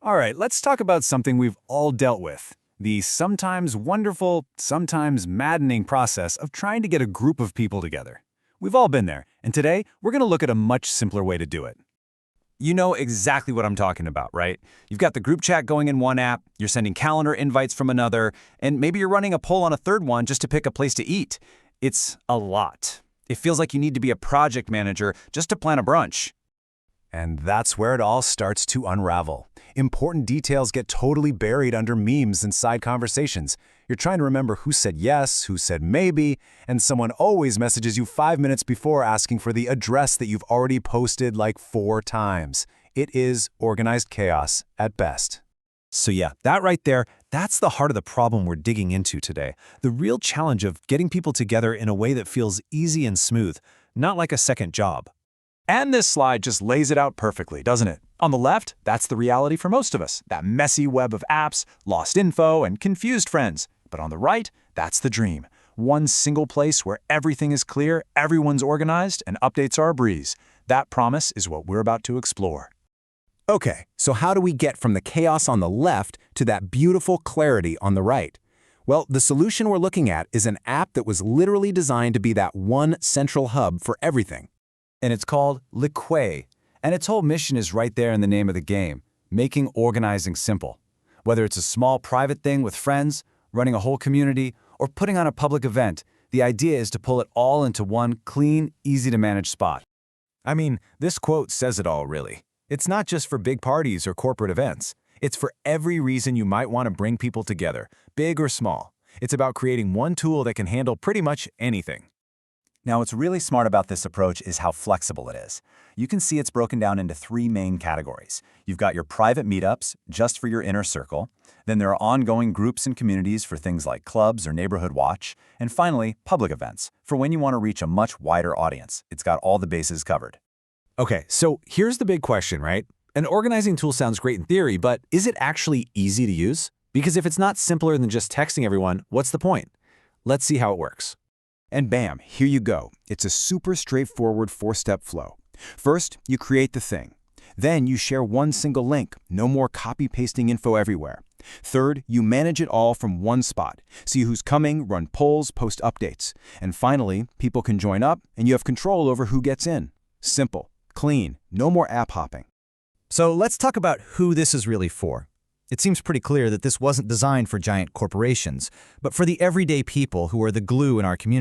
All right, let's talk about something we've all dealt with. The sometimes wonderful, sometimes maddening process of trying to get a group of people together. We've all been there, and today we're going to look at a much simpler way to do it. You know exactly what I'm talking about, right? You've got the group chat going in one app, you're sending calendar invites from another, and maybe you're running a poll on a third one just to pick a place to eat. It's a lot. It feels like you need to be a project manager just to plan a brunch. And that's where it all starts to unravel. Important details get totally buried under memes and side conversations. You're trying to remember who said yes, who said maybe, and someone always messages you 5 minutes before asking for the address that you've already posted like 4 times. It is organized chaos at best. So yeah, that right there, that's the heart of the problem we're digging into today. The real challenge of getting people together in a way that feels easy and smooth, not like a second job. And this slide just lays it out perfectly, doesn't it? On the left, that's the reality for most of us, that messy web of apps, lost info, and confused friends. But on the right, that's the dream. One single place where everything is clear, everyone's organized, and updates are a breeze. That promise is what we're about to explore. Okay, so how do we get from the chaos on the left to that beautiful clarity on the right? Well, the solution we're looking at is an app that was literally designed to be that one central hub for everything. And it's called Liqae, and its whole mission is right there in the name of the game, making organizing simple. Whether it's a small private thing with friends, running a whole community, or putting on a public event, the idea is to pull it all into one clean, easy-to-manage spot. I mean, this quote says it all, really. It's not just for big parties or corporate events. It's for every reason you might want to bring people together, big or small. It's about creating one tool that can handle pretty much anything. Now, what's really smart about this approach is how flexible it is. You can see it's broken down into 3 main categories. You've got your private meetups, just for your inner circle. Then there are ongoing groups and communities for things like clubs or neighborhood watch. And finally, public events, for when you want to reach a much wider audience. It's got all the bases covered. Okay, so here's the big question, right? An organizing tool sounds great in theory, but is it actually easy to use? Because if it's not simpler than just texting everyone, what's the point? Let's see how it works. And bam, here you go. It's a super straightforward 4-step flow. First, you create the thing. Then you share one single link, no more copy-pasting info everywhere. Third, you manage it all from one spot. See who's coming, run polls, post updates. And finally, people can join up and you have control over who gets in. Simple, clean, no more app hopping. So let's talk about who this is really for. It seems pretty clear that this wasn't designed for giant corporations, but for the everyday people who are the glue in our community.